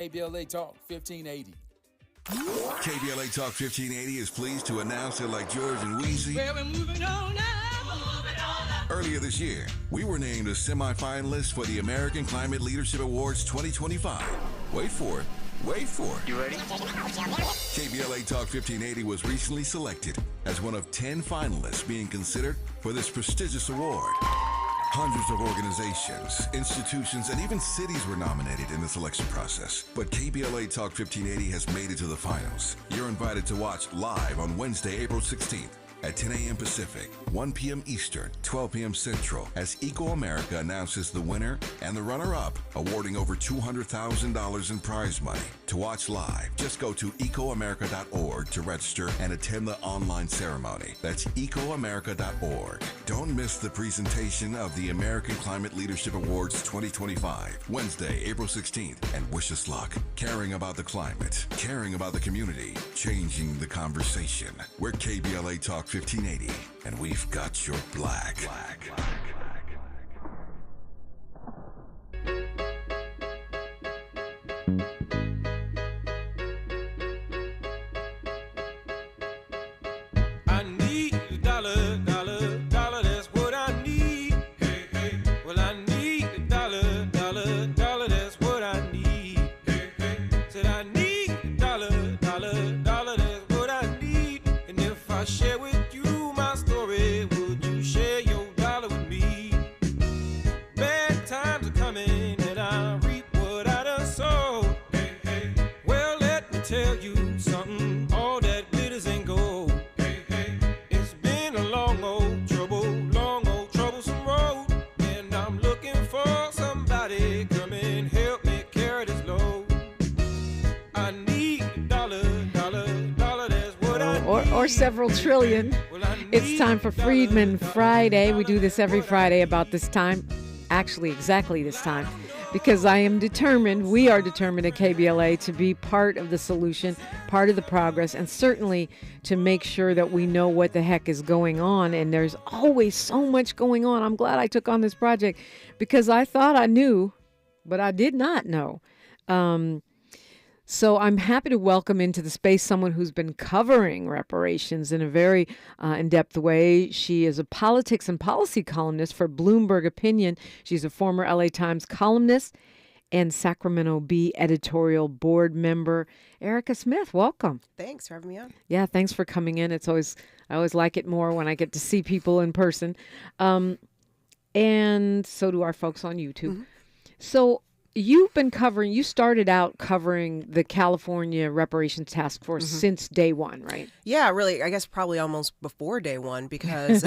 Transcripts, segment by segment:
KBLA Talk 1580. KBLA Talk 1580 is pleased to announce that, like George and Weezy, Well, we're moving on up. earlier this year, we were named a semifinalist for the American Climate Leadership Awards 2025. Wait for it. Wait for it. You ready? KBLA Talk 1580 was recently selected as one of 10 finalists being considered for this prestigious award. Hundreds of organizations, institutions, and even cities were nominated in the selection process. But KBLA Talk 1580 has made it to the finals. You're invited to watch live on Wednesday, April 16th at 10 a.m. Pacific, 1 p.m. Eastern, 12 p.m. Central, as Eco America announces the winner and the runner-up, awarding over $200,000 in prize money. To watch live, just go to ecoamerica.org to register and attend the online ceremony. That's ecoamerica.org. Don't miss the presentation of the American Climate Leadership Awards 2025, Wednesday, April 16th, and wish us luck. Caring about the climate, caring about the community, changing the conversation. We're KBLA Talk 1580, and we've got your black. I need a dollar, dollar, dollar, that's what I need. Hey, hey. Well, I need a dollar, dollar, dollar, that's what I need. Hey, hey. Said I need a dollar, dollar, dollar, that's what I need. And if I share with you my story, would you share your dollar with me? Bad times are coming and I reap what I done sowed. Hey, hey. Well, let me tell you something, all that glitters ain't gold. Hey, hey. It's been a long old troublesome road, and I'm looking for somebody come and help me carry this load. I need a dollar, dollar, dollar, that's what I need. Or several trillion. Well, I It's need time for a dollar, Friedman dollar, Friday. We dollar, do this every that's what Friday I about need. this time. Actually, exactly this time. Because I am determined, we are determined at KBLA to be part of the solution, part of the progress, and certainly to make sure that we know what the heck is going on. And there's always so much going on. I'm glad I took on this project because I thought I knew, but I did not know. So I'm happy to welcome into the space someone who's been covering reparations in a very in-depth way. She is a politics and policy columnist for Bloomberg Opinion. She's a former LA Times columnist and Sacramento Bee editorial board member. Ericka Smith, welcome. Thanks for having me on. Yeah, thanks for coming in. I always like it more when I get to see people in person. And so do our folks on YouTube. Mm-hmm. So you started out covering the California Reparations Task Force since day one, right? Yeah, really, I guess probably almost before day one, because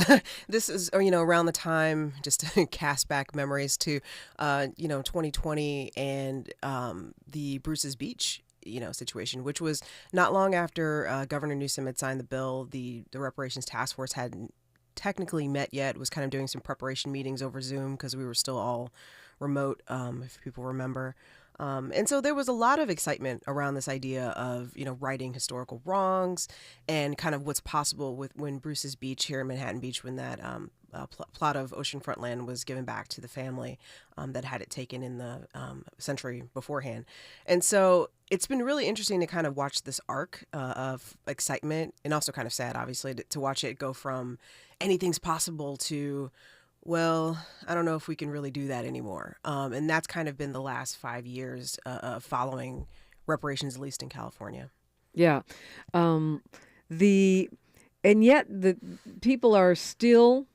this is, around the time, just to cast back memories to, 2020 and the Bruce's Beach situation, which was not long after Governor Newsom had signed the bill. The Reparations Task Force hadn't technically met yet, was kind of doing some preparation meetings over Zoom because we were still all remote, if people remember. And so there was a lot of excitement around this idea of, righting historical wrongs and kind of what's possible with when Bruce's Beach here in Manhattan Beach, when that plot of oceanfront land was given back to the family that had it taken in the century beforehand. And so it's been really interesting to kind of watch this arc of excitement, and also kind of sad, obviously, to watch it go from anything's possible to, well, I don't know if we can really do that anymore. And that's kind of been the last 5 years of following reparations, at least in California. Yeah. And yet the people are still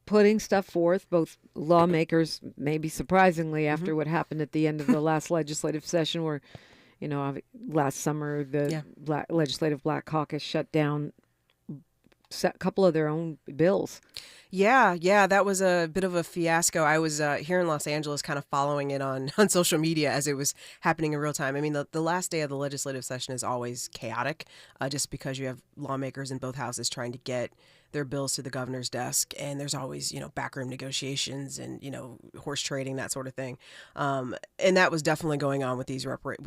putting stuff forth, both lawmakers, maybe surprisingly, after what happened at the end of the last legislative session where, last summer, the Legislative Black Caucus shut down a couple of their own bills. Yeah, that was a bit of a fiasco. I was here in Los Angeles kind of following it on social media as it was happening in real time. I mean, the last day of the legislative session is always chaotic, just because you have lawmakers in both houses trying to get their bills to the governor's desk, and there's always, backroom negotiations and, horse trading, that sort of thing. And that was definitely going on with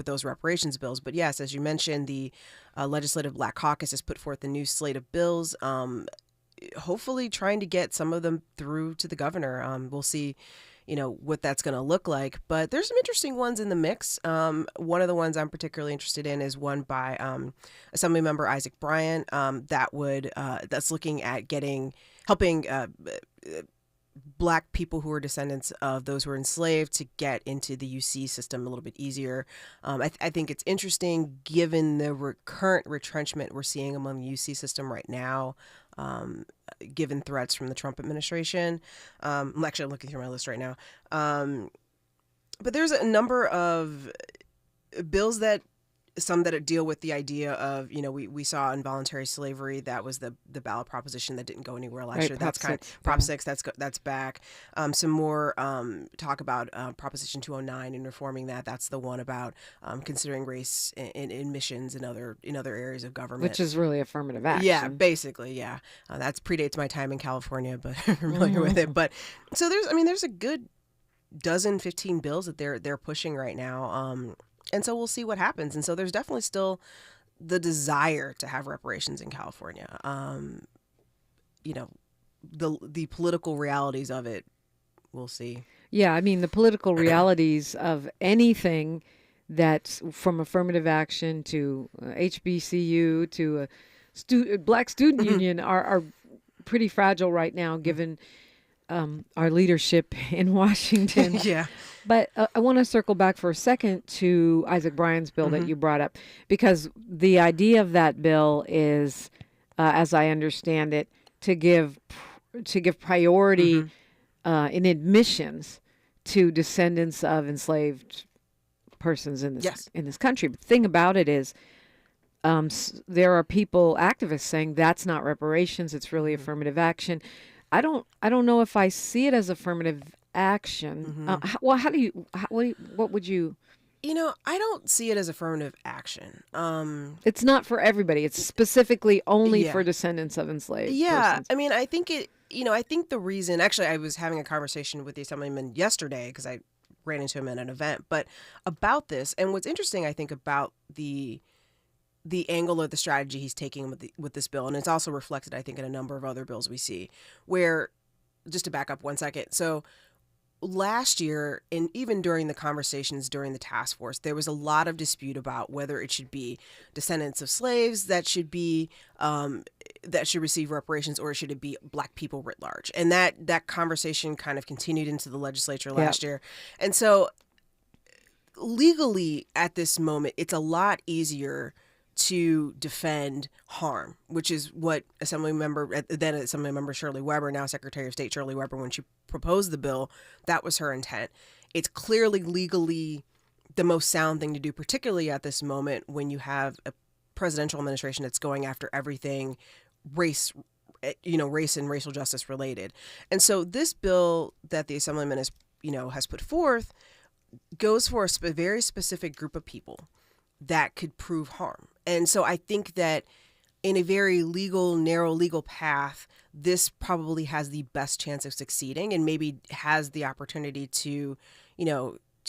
those reparations bills. But yes, as you mentioned, the Legislative Black Caucus has put forth a new slate of bills, hopefully trying to get some of them through to the governor. We'll see what that's going to look like. But there's some interesting ones in the mix. One of the ones I'm particularly interested in is one by Assemblymember Isaac Bryan that's looking at helping Black people who are descendants of those who were enslaved to get into the UC system a little bit easier. I think it's interesting given the current retrenchment we're seeing among the UC system right now, given threats from the Trump administration. I'm actually looking through my list right now. But there's a number of bills some that deal with the idea of, we saw involuntary slavery. That was the ballot proposition that didn't go anywhere last year. That's Prop 6. That's back. Some more talk about Proposition 209 and reforming that. That's the one about considering race in admissions and other areas of government, which is really affirmative action. Yeah, basically, yeah. That predates my time in California, but I'm familiar with it. But so there's a good 15 bills that they're pushing right now. And so we'll see what happens. And so there's definitely still the desire to have reparations in California. The political realities of it, we'll see. Yeah, I mean, the political realities of anything that's from affirmative action to HBCU to a Black Student Union are pretty fragile right now, given our leadership in Washington. Yeah. But I want to circle back for a second to Isaac Bryan's bill that you brought up, because the idea of that bill is, as I understand it, to give priority in admissions to descendants of enslaved persons in this country. But the thing about it is, there are activists saying that's not reparations; it's really affirmative action. I don't know if I see it as affirmative action. What would you? I don't see it as affirmative action. It's not for everybody. It's specifically only for descendants of enslaved persons. I mean, I think I think the reason. Actually, I was having a conversation with the Assemblyman yesterday because I ran into him at an event, but about this. And what's interesting, I think, about the angle or the strategy he's taking with this bill, and it's also reflected, I think, in a number of other bills we see, where, just to back up 1 second, so last year, and even during the conversations during the task force, there was a lot of dispute about whether it should be descendants of slaves that should receive reparations, or should it be Black people writ large, and that conversation kind of continued into the legislature last year, and so legally at this moment, it's a lot easier to defend harm, which is what Assemblymember Shirley Weber, now Secretary of State Shirley Weber, when she proposed the bill, that was her intent. It's clearly legally the most sound thing to do, particularly at this moment when you have a presidential administration that's going after everything race and racial justice related. And so this bill that the Assemblyman has put forth goes for a very specific group of people that could prove harm. And so I think that in a very narrow legal path, this probably has the best chance of succeeding, and maybe has the opportunity to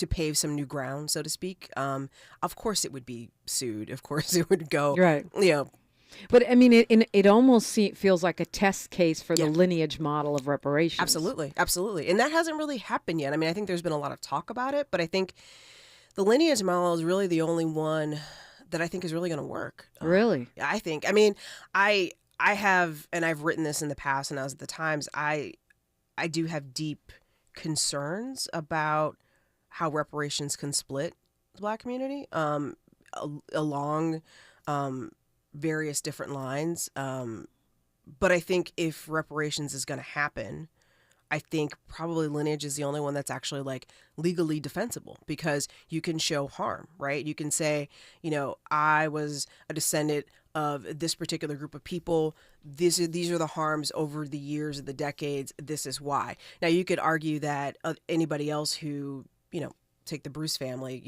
pave some new ground, so to speak. Of course it would be sued. Of course it would go. Right. But I mean, it almost feels like a test case for the lineage model of reparations. Absolutely. Absolutely. And that hasn't really happened yet. I mean, I think there's been a lot of talk about it, but I think the lineage model is really the only one that I think is really going to work. Really? I think. I mean, I have, and I've written this in the past, and I was at the Times, I do have deep concerns about how reparations can split the Black community along various different lines. But I think if reparations is going to happen, I think probably lineage is the only one that's actually legally defensible, because you can show harm, right? You can say, I was a descendant of this particular group of people. These are the harms over the years of the decades. This is why. Now you could argue that anybody else who, take the Bruce family,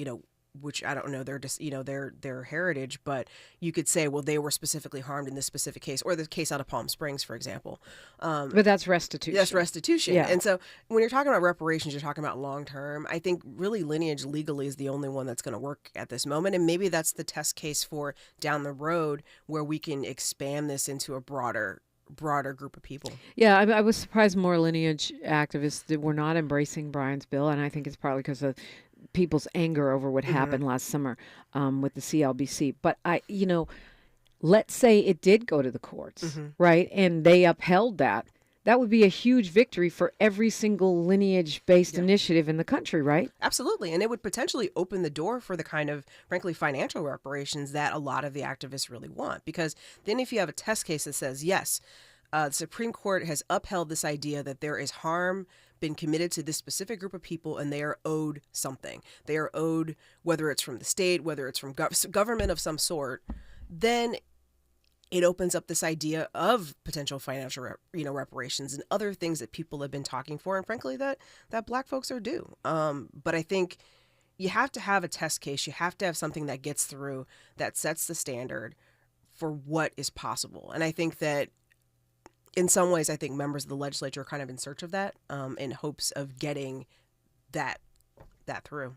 which I don't know their heritage, but you could say, well, they were specifically harmed in this specific case, or the case out of Palm Springs, for example. But that's restitution. That's restitution. Yeah. And so when you're talking about reparations, you're talking about long term. I think really lineage legally is the only one that's going to work at this moment. And maybe that's the test case for down the road, where we can expand this into a broader broader group of people. Yeah, I was surprised more lineage activists that were not embracing Brian's bill, and I think it's probably because of people's anger over what happened last summer with the CLBC. But let's say it did go to the courts, right, and they upheld that. That would be a huge victory for every single lineage-based initiative in the country, right? Absolutely. And it would potentially open the door for the kind of, frankly, financial reparations that a lot of the activists really want. Because then if you have a test case that says, yes, the Supreme Court has upheld this idea that there is harm been committed to this specific group of people and they are owed something. They are owed, whether it's from the state, whether it's from government of some sort, then it opens up this idea of potential financial, reparations and other things that people have been talking for, and frankly, that Black folks are due. But I think you have to have a test case. You have to have something that gets through, that sets the standard for what is possible. And I think that in some ways, I think members of the legislature are kind of in search of that, in hopes of getting that through.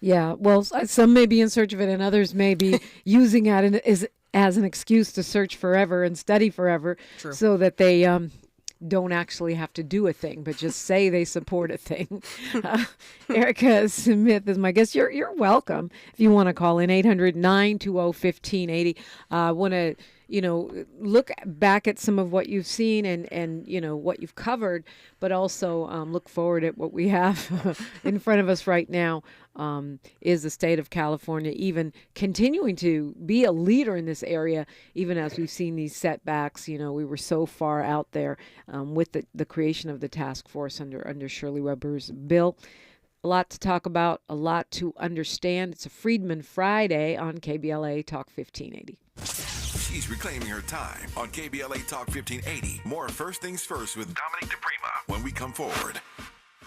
Yeah, well, some may be in search of it, and others may be using it as an excuse to search forever and study forever. True. So that they don't actually have to do a thing, but just say they support a thing. Ericka Smith is my guest. You're welcome. If you want to call in, 800-920-1580. I want to, look back at some of what you've seen and what you've covered, but also look forward at what we have in front of us right now. Is the state of California even continuing to be a leader in this area, even as we've seen these setbacks? We were so far out there with the creation of the task force under Shirley Weber's bill. A lot to talk about, a lot to understand. It's a Freedman Friday on KBLA Talk 1580. She's reclaiming her time on KBLA Talk 1580. More First Things First with Dominique DiPrima when we come forward.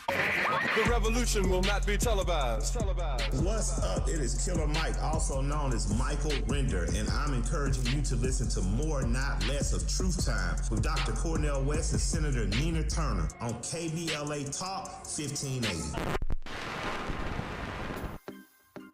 The revolution will not be televised. What's up? It is Killer Mike, also known as Michael Render, and I'm encouraging you to listen to More Not Less of Truth Time with Dr. Cornel West and Senator Nina Turner on KBLA Talk 1580.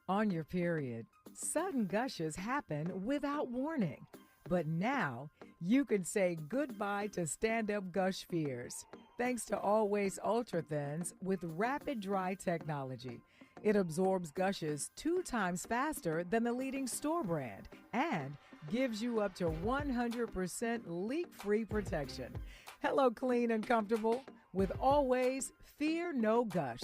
On your period, sudden gushes happen without warning. But now, you can say goodbye to stand-up gush fears, thanks to Always Ultra Thins with rapid dry technology. It absorbs gushes 2 times faster than the leading store brand and gives you up to 100% leak-free protection. Hello, clean and comfortable with Always Fear No Gush.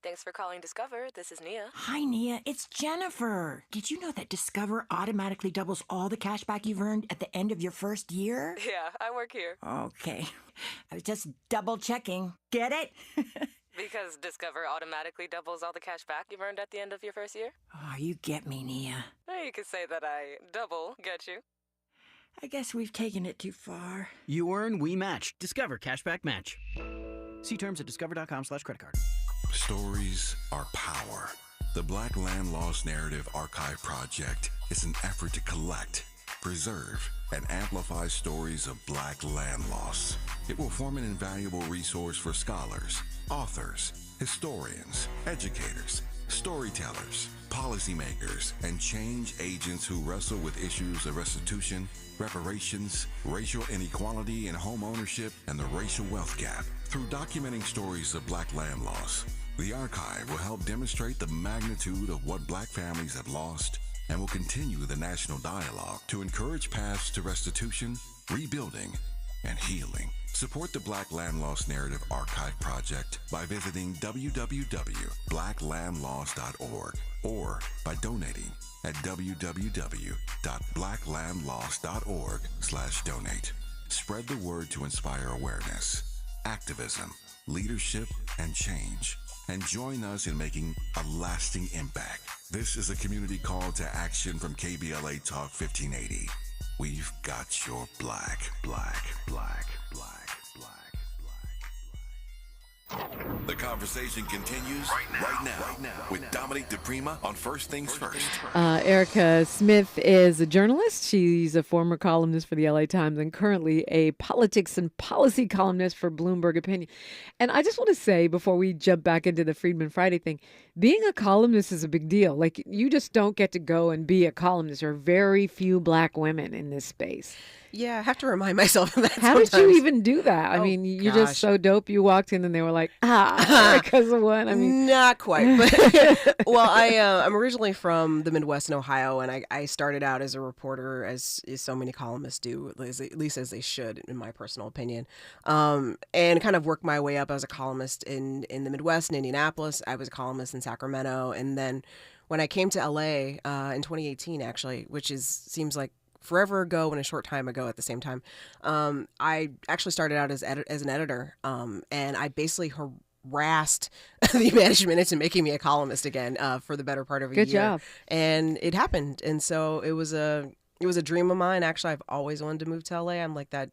Thanks for calling Discover. This is Nia. Hi, Nia. It's Jennifer. Did you know that Discover automatically doubles all the cash back you've earned at the end of your first year? Yeah, I work here. Okay. I was just double checking. Get it? Because Discover automatically doubles all the cash back you've earned at the end of your first year? Oh, you get me, Nia. You could say that I double get you. I guess we've taken it too far. You earn, we match. Discover Cashback Match. See terms at discover.com/creditcard. Stories are power. The Black Land Lost Narrative Archive Project is an effort to collect, preserve, and amplify stories of Black land loss. It will form an invaluable resource for scholars, authors, historians, educators, storytellers, policymakers, and change agents who wrestle with issues of restitution, reparations, racial inequality in home ownership, and the racial wealth gap. Through documenting stories of Black land loss, the archive will help demonstrate the magnitude of what Black families have lost and will continue the national dialogue to encourage paths to restitution, rebuilding, and healing. Support the Black Land Lost Narrative Archive Project by visiting www.blacklandlost.org or by donating at www.blacklandlost.org/donate. Spread the word to inspire awareness, activism, leadership, and change. And join us in making a lasting impact. This is a community call to action from KBLA Talk 1580. We've got your black. The conversation continues right now with Dominique DiPrima on First Things First. Ericka Smith is a journalist. She's a former columnist for the LA Times and currently a politics and policy columnist for Bloomberg Opinion. And I just want to say, before we jump back into the Freedman Friday thing, being a columnist is a big deal. Like, you just don't get to go and be a columnist. There are very few Black women in this space. Yeah, I have to remind myself of that How sometimes. did you even do that? I Oh, mean, you're gosh. just so dope. You walked in and they were like, because of what? I mean, Not quite. But well, I'm originally from the Midwest in Ohio, and I started out as a reporter, as so many columnists do, at least as they should, in my personal opinion, and kind of worked my way up as a columnist in the Midwest, in Indianapolis. I was a columnist in Sacramento, and then when I came to LA in 2018, actually, which seems like forever ago and a short time ago at the same time, I actually started out as an editor, and I basically harassed the management into making me a columnist again for the better part of a year. Good job. And it happened, and so it was a dream of mine. Actually, I've always wanted to move to LA. I'm like that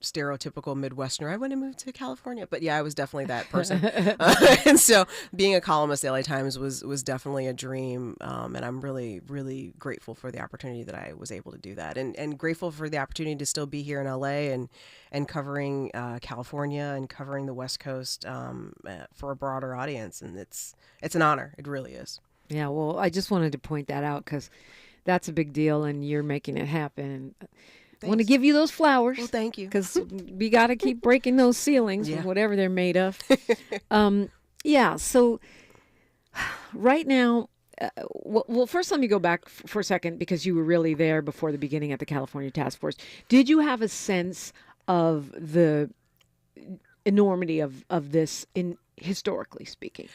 stereotypical Midwesterner. I want to move to California, but yeah, I was definitely that person. And so being a columnist at LA Times was definitely a dream. And I'm really, really grateful for the opportunity that I was able to do that, and grateful for the opportunity to still be here in LA and covering California and covering the West Coast for a broader audience. And it's an honor. It really is. yeah, well, I just wanted to point that out because that's a big deal and you're making it happen. I want to give you those flowers. Well, thank you. Because we got to keep breaking those ceilings with whatever they're made of. Yeah, so right now, well, first let me go back for a second because you were really there before the beginning at the California Task Force. Did you have a sense of the enormity of this historically speaking?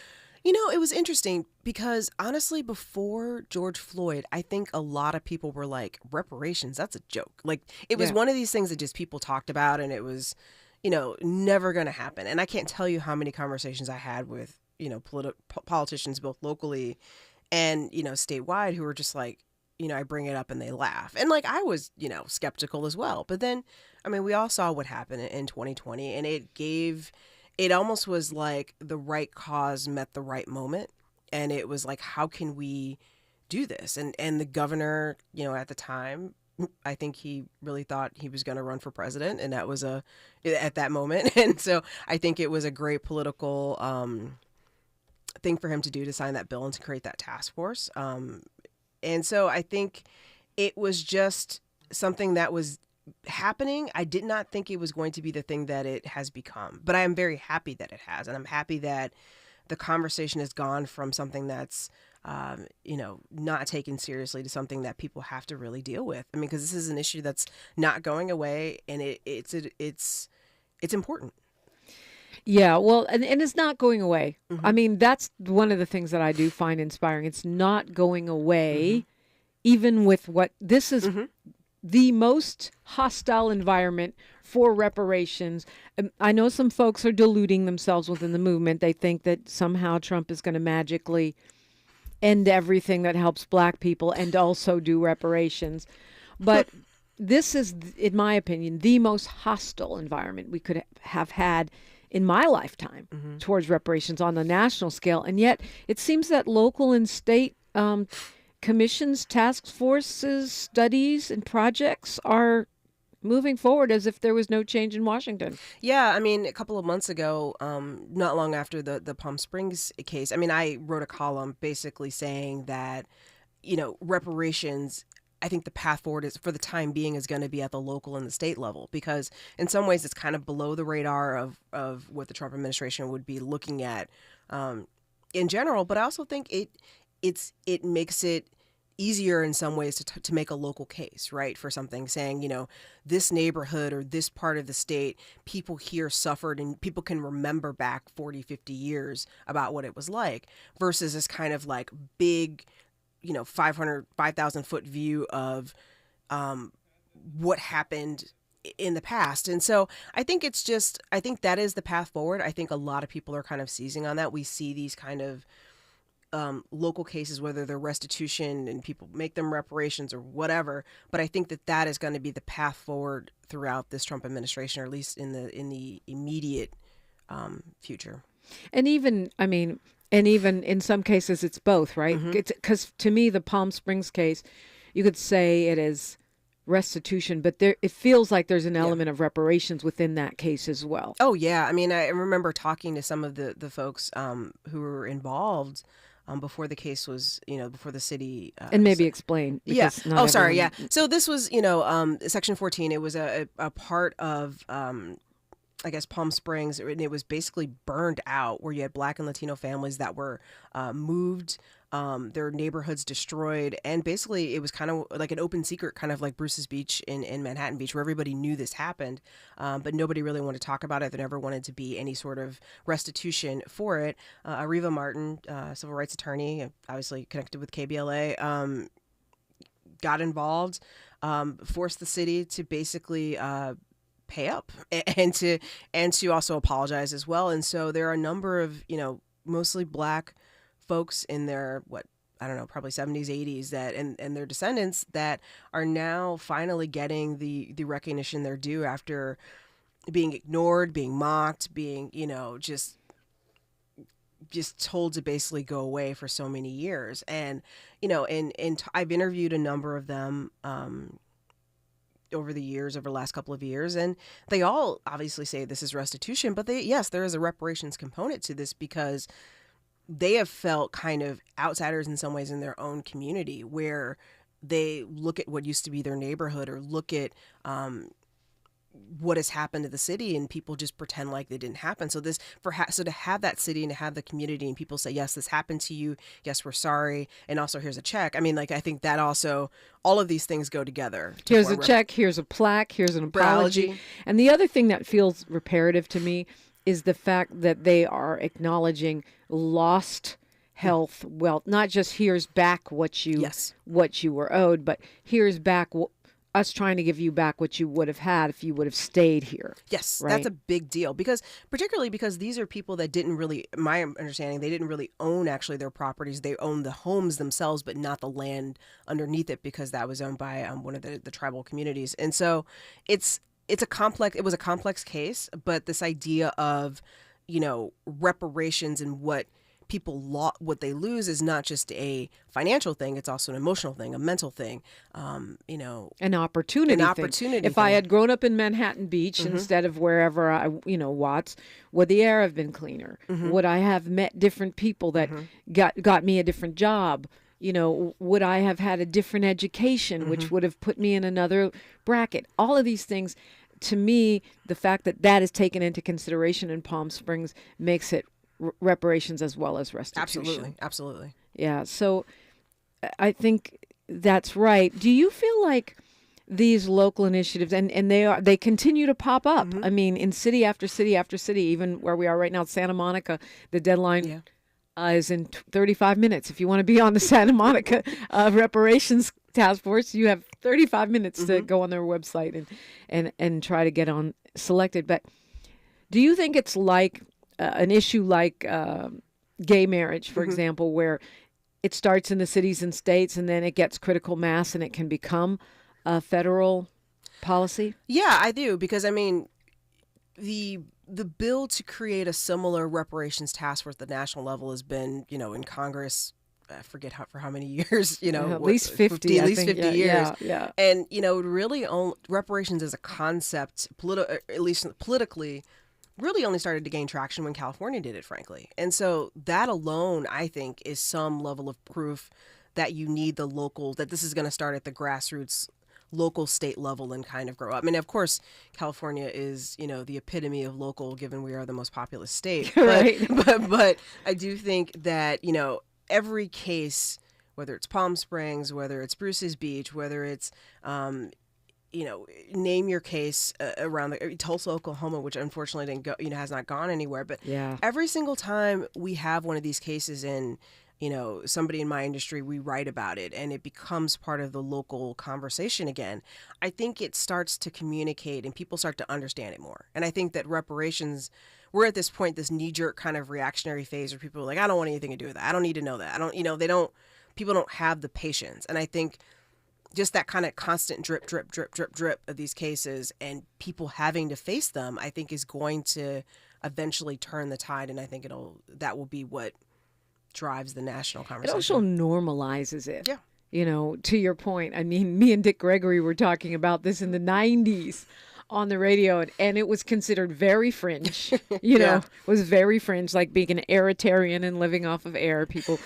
You know, it was interesting because honestly, before George Floyd, I think a lot of people were like, reparations, that's a joke. Like, it was one of these things that just people talked about, and it was, never going to happen. And I can't tell you how many conversations I had with, politicians, both locally and, statewide, who were just like, I bring it up and they laugh. And like, I was, skeptical as well. But then, I mean, we all saw what happened in 2020, and it almost was like the right cause met the right moment. And it was like, how can we do this? And the governor, at the time, I think he really thought he was going to run for president. And that was at that moment. And so I think it was a great political thing for him to do, to sign that bill and to create that task force. And so I think it was just something that was happening. I did not think it was going to be the thing that it has become, but I am very happy that it has. And I'm happy that the conversation has gone from something that's, not taken seriously to something that people have to really deal with. I mean, because this is an issue that's not going away, and it's important. Yeah, well, and it's not going away. Mm-hmm. I mean, that's one of the things that I do find inspiring. It's not going away, even with what this is. The most hostile environment for reparations. I know some folks are deluding themselves within the movement. They think that somehow Trump is going to magically end everything that helps Black people and also do reparations. But this is, in my opinion, the most hostile environment we could have had in my lifetime towards reparations on the national scale. And yet it seems that local and state commissions, task forces, studies, and projects are moving forward as if there was no change in Washington. Yeah, I mean, a couple of months ago, not long after the Palm Springs case, I mean, I wrote a column basically saying that, reparations, I think the path forward is, for the time being, is going to be at the local and the state level, because in some ways it's kind of below the radar of what the Trump administration would be looking at in general. But I also think it makes it easier in some ways to make a local case, right, for something, saying, this neighborhood or this part of the state, people here suffered, and people can remember back 40, 50 years about what it was like, versus this kind of like big, 5,000 foot view of what happened in the past. And so I think I think that is the path forward. I think a lot of people are kind of seizing on that. We see these kind of local cases, whether they're restitution and people make them reparations or whatever. But I think that is going to be the path forward throughout this Trump administration, or at least in the immediate future. And even in some cases, it's both, right? Because to me, the Palm Springs case, you could say it is restitution, but it feels like there's an element of reparations within that case as well. Oh, yeah. I mean, I remember talking to some of the folks who were involved before the case was, before the city. And maybe explain. Yeah. Oh, sorry. Yeah. So this was, Section 14. It was a part of, I guess, Palm Springs, and it was basically burned out, where you had Black and Latino families that were moved, their neighborhoods destroyed, and basically it was kind of like an open secret, kind of like Bruce's Beach in Manhattan Beach, where everybody knew this happened, but nobody really wanted to talk about it. There never wanted to be any sort of restitution for it. Areva Martin, civil rights attorney, obviously connected with KBLA, got involved, forced the city to basically pay up and to also apologize as well. And so there are a number of, mostly Black folks in their, probably 70s, 80s that and their descendants that are now finally getting the recognition they're due after being ignored, being mocked, being, just told to basically go away for so many years. And, I've interviewed a number of them over the last couple of years, and they all obviously say this is restitution, but there is a reparations component to this, because they have felt kind of outsiders in some ways in their own community, where they look at what used to be their neighborhood, or look at what has happened to the city, and people just pretend like it didn't happen. So to have that city and to have the community, and people say, yes, this happened to you, yes, we're sorry, and also here's a check. I mean, like, I think that also, all of these things go together. Here's a check, here's a plaque, here's an apology. And the other thing that feels reparative to me is the fact that they are acknowledging lost health, wealth, not just here's back what you were owed, but here's back us trying to give you back what you would have had if you would have stayed here. Yes, right? That's a big deal, particularly because these are people that didn't really, my understanding, they didn't really own actually their properties. They owned the homes themselves, but not the land underneath it, because that was owned by one of the tribal communities. And so it was a complex case, but this idea of, reparations and what what they lose is not just a financial thing, it's also an emotional thing, a mental thing, an opportunity thing. If I had grown up in Manhattan Beach instead of wherever Watts, would the air have been cleaner? Would I have met different people that got me a different job? Would I have had a different education, which would have put me in another bracket? All of these things, to me, the fact that is taken into consideration in Palm Springs makes it reparations as well as restitution. Absolutely. Yeah. So I think that's right. Do you feel like these local initiatives, and they continue to pop up? I mean, in city after city after city, even where we are right now, Santa Monica, the deadline is in 35 minutes. If you want to be on the Santa Monica reparations task force, you have 35 minutes to go on their website and try to get on selected. But do you think it's like an issue like gay marriage, for example, where it starts in the cities and states and then it gets critical mass and it can become a federal policy? Yeah, I do, because I mean, the bill to create a similar reparations task force at the national level has been, in Congress, I forget for how many years, at least 50, at least 50 years. Yeah. And, really reparations as a concept, at least politically, really only started to gain traction when California did it, frankly. And so that alone, I think, is some level of proof that you need that this is going to start at the grassroots, local, state level and kind of grow up. I mean, of course, California is, the epitome of local, given we are the most populous state. Right. But I do think that, every case, whether it's Palm Springs, whether it's Bruce's Beach, whether it's, name your case around Tulsa, Oklahoma, which unfortunately didn't go, has not gone anywhere. But every single time we have one of these cases in, somebody in my industry, we write about it and it becomes part of the local conversation again. I think it starts to communicate and people start to understand it more. And I think that reparations, we're at this point, this knee-jerk kind of reactionary phase where people are like, I don't want anything to do with that. I don't need to know that. People don't have the patience. And I think just that kind of constant drip, drip, drip, drip, drip of these cases and people having to face them, I think is going to eventually turn the tide. And I think that will be what drives the national conversation. It also normalizes it. Yeah. To your point, I mean, me and Dick Gregory were talking about this in the 90s on the radio, and it was considered very fringe, was very fringe, like being an airtarian and living off of air. People,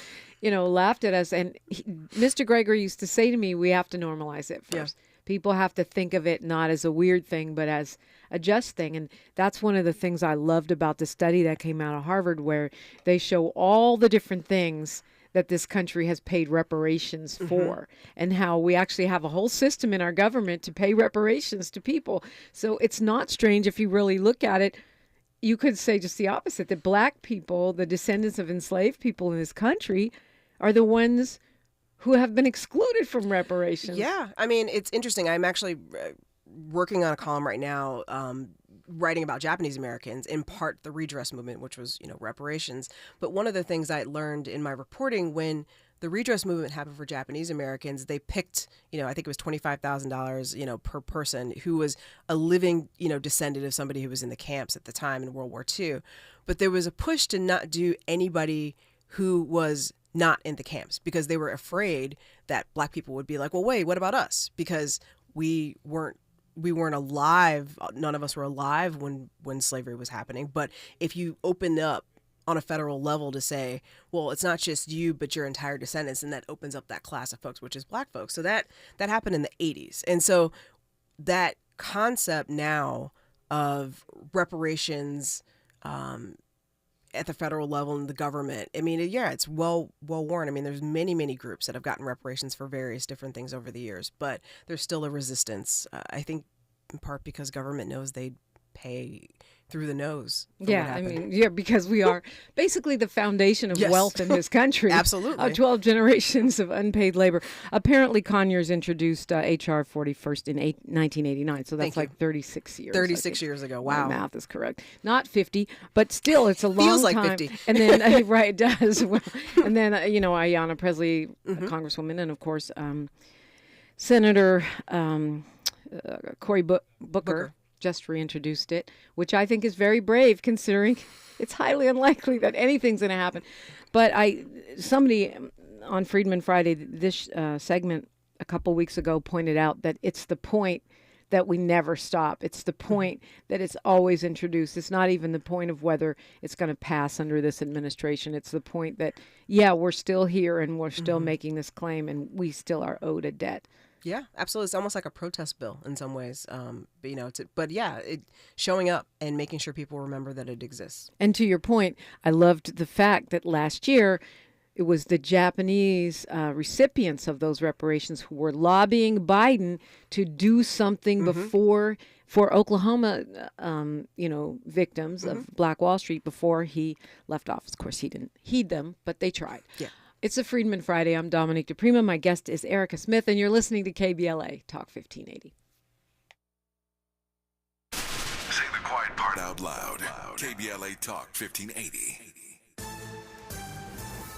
laughed at us. And Mr. Gregory used to say to me, we have to normalize it first. Yeah. People have to think of it not as a weird thing, but as a just thing. And that's one of the things I loved about the study that came out of Harvard, where they show all the different things that this country has paid reparations for, and how we actually have a whole system in our government to pay reparations to people. So it's not strange if you really look at it. You could say just the opposite, that black people, the descendants of enslaved people in this country, are the ones who have been excluded from reparations. Yeah. I mean, it's interesting. I'm actually working on a column right now writing about Japanese Americans, in part the redress movement, which was, reparations. But one of the things I learned in my reporting, when the redress movement happened for Japanese Americans, they picked, I think it was $25,000, per person, who was a living, descendant of somebody who was in the camps at the time in World War II. But there was a push to not do anybody who was not in the camps, because they were afraid that black people would be like, well, wait, what about us? Because we weren't alive. None of us were alive when slavery was happening. But if you open up on a federal level to say, well, it's not just you, but your entire descendants, and that opens up that class of folks, which is black folks. So that happened in the 80s. And so that concept now of reparations at the federal level in the government, I mean, it's well worn. I mean, there's many, many groups that have gotten reparations for various different things over the years, but there's still a resistance, I think, in part because government knows they pay through the nose. Yeah, because we are basically the foundation of wealth in this country. Absolutely. 12 generations of unpaid labor. Apparently, Conyers introduced H.R. 41st in 1989, so that's like 36 years. 36 years ago, wow. My math is correct. Not 50, but still, it's a long Feels like time. 50. And then, right, it does. Well, and then, Ayanna Presley, Congresswoman, and of course, Senator Cory Booker just reintroduced it, which I think is very brave, considering it's highly unlikely that anything's going to happen. But somebody on Freedman Friday, this segment a couple weeks ago, pointed out that it's the point that we never stop. It's the point that it's always introduced. It's not even the point of whether it's going to pass under this administration. It's the point that, we're still here and we're still making this claim, and we still are owed a debt. Yeah, absolutely. It's almost like a protest bill in some ways, showing up and making sure people remember that it exists. And to your point, I loved the fact that last year it was the Japanese recipients of those reparations who were lobbying Biden to do something for Oklahoma, victims of Black Wall Street before he left office. Of course, he didn't heed them, but they tried. Yeah. It's a Freedman Friday. I'm Dominique DiPrima. My guest is Ericka Smith, and you're listening to KBLA Talk 1580. Say the quiet part out loud. KBLA Talk 1580.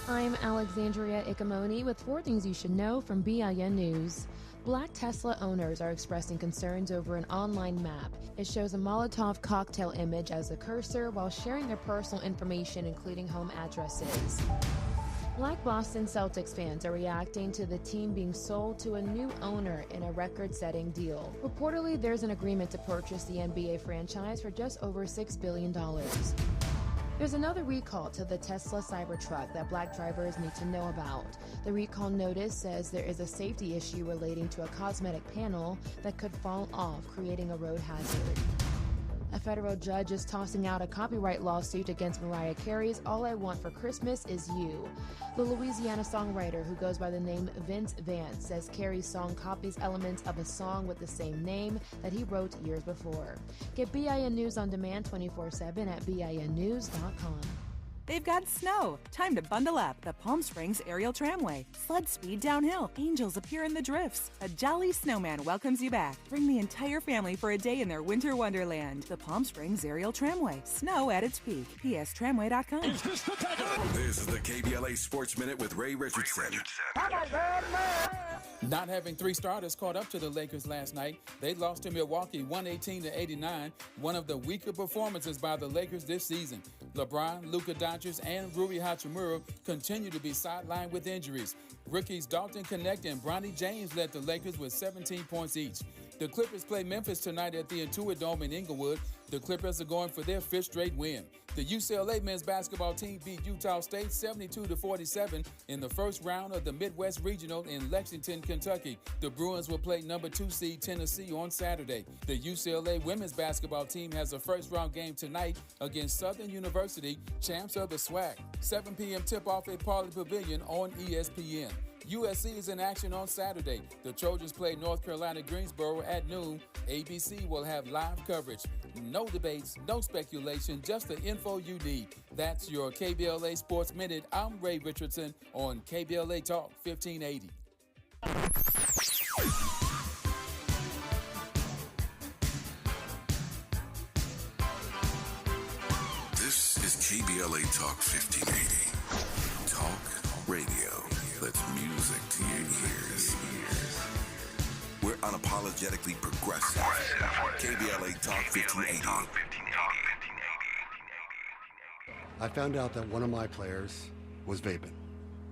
I'm Alexandria Icamoni with 4 things you should know from BIN News. Black Tesla owners are expressing concerns over an online map. It shows a Molotov cocktail image as a cursor while sharing their personal information, including home addresses. Black Boston Celtics fans are reacting to the team being sold to a new owner in a record-setting deal. Reportedly, there's an agreement to purchase the NBA franchise for just over $6 billion. There's another recall to the Tesla Cybertruck that black drivers need to know about. The recall notice says there is a safety issue relating to a cosmetic panel that could fall off, creating a road hazard. A federal judge is tossing out a copyright lawsuit against Mariah Carey's All I Want for Christmas Is You. The Louisiana songwriter, who goes by the name Vince Vance, says Carey's song copies elements of a song with the same name that he wrote years before. Get BIN News on demand 24/7 at BINnews.com. They've got snow. Time to bundle up. The Palm Springs Aerial Tramway. Flood speed downhill. Angels appear in the drifts. A jolly snowman welcomes you back. Bring the entire family for a day in their winter wonderland. The Palm Springs Aerial Tramway. Snow at its peak. PSTramway.com. This is the KBLA Sports Minute with Ray Richardson. Not having 3 starters caught up to the Lakers last night, they lost to Milwaukee 118-89, one of the weaker performances by the Lakers this season. LeBron, Luka Doncic, and Rui Hachimura continue to be sidelined with injuries. Rookies Dalton Connect and Bronny James led the Lakers with 17 points each. The Clippers play Memphis tonight at the Intuit Dome in Inglewood. The Clippers are going for their 5th straight win. The UCLA men's basketball team beat Utah State 72-47 in the first round of the Midwest Regional in Lexington, Kentucky. The Bruins will play number 2 seed Tennessee on Saturday. The UCLA women's basketball team has a first-round game tonight against Southern University, champs of the SWAC. 7 p.m. tip-off at Pauley Pavilion on ESPN. USC is in action on Saturday. The Trojans play North Carolina Greensboro at noon. ABC will have live coverage. No debates, no speculation, just the info you need. That's your KBLA Sports Minute. I'm Ray Richardson on KBLA Talk 1580. This is KBLA Talk 1580. Talk radio. That's music to your ears. We're unapologetically progressive. KBLA Talk 1580. I found out that one of my players was vaping.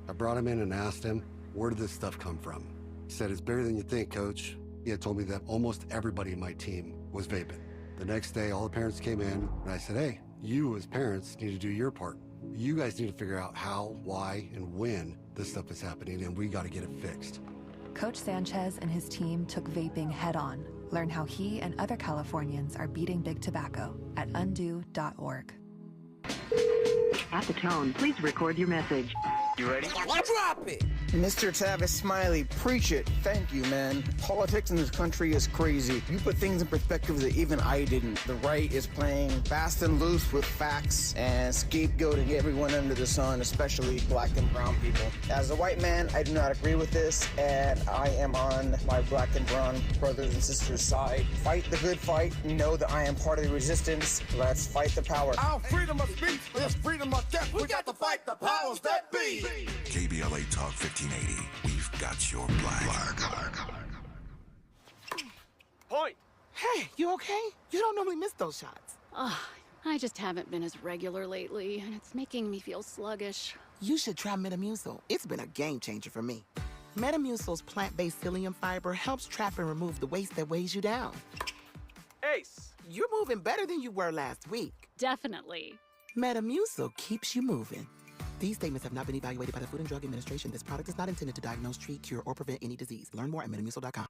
I brought him in and asked him, where did this stuff come from? He said, it's bigger than you think, coach. He had told me that almost everybody in my team was vaping. The next day, all the parents came in, and I said, hey, you as parents need to do your part. You guys need to figure out how, why, and when this stuff is happening, and we got to get it fixed. Coach Sanchez and his team took vaping head-on. Learn how he and other Californians are beating big tobacco at undo.org. At the tone, please record your message. You ready? Drop it! Mr. Tavis Smiley, preach it. Thank you, man. Politics in this country is crazy. You put things in perspective that even I didn't. The right is playing fast and loose with facts and scapegoating everyone under the sun, especially black and brown people. As a white man, I do not agree with this, and I am on my black and brown brothers and sisters' side. Fight the good fight. Know that I am part of the resistance. Let's fight the power. Our freedom of speech is freedom of death. We got to fight the powers that be. KBLA Talk 1580. We've got your black. Point. Hey, you okay? You don't normally miss those shots. I just haven't been as regular lately, and it's making me feel sluggish. You should try Metamucil. It's been a game changer for me. Metamucil's plant-based psyllium fiber helps trap and remove the waste that weighs you down. Ace, you're moving better than you were last week. Definitely. Metamucil keeps you moving. These statements have not been evaluated by the Food and Drug Administration. This product is not intended to diagnose, treat, cure, or prevent any disease. Learn more at metamucil.com.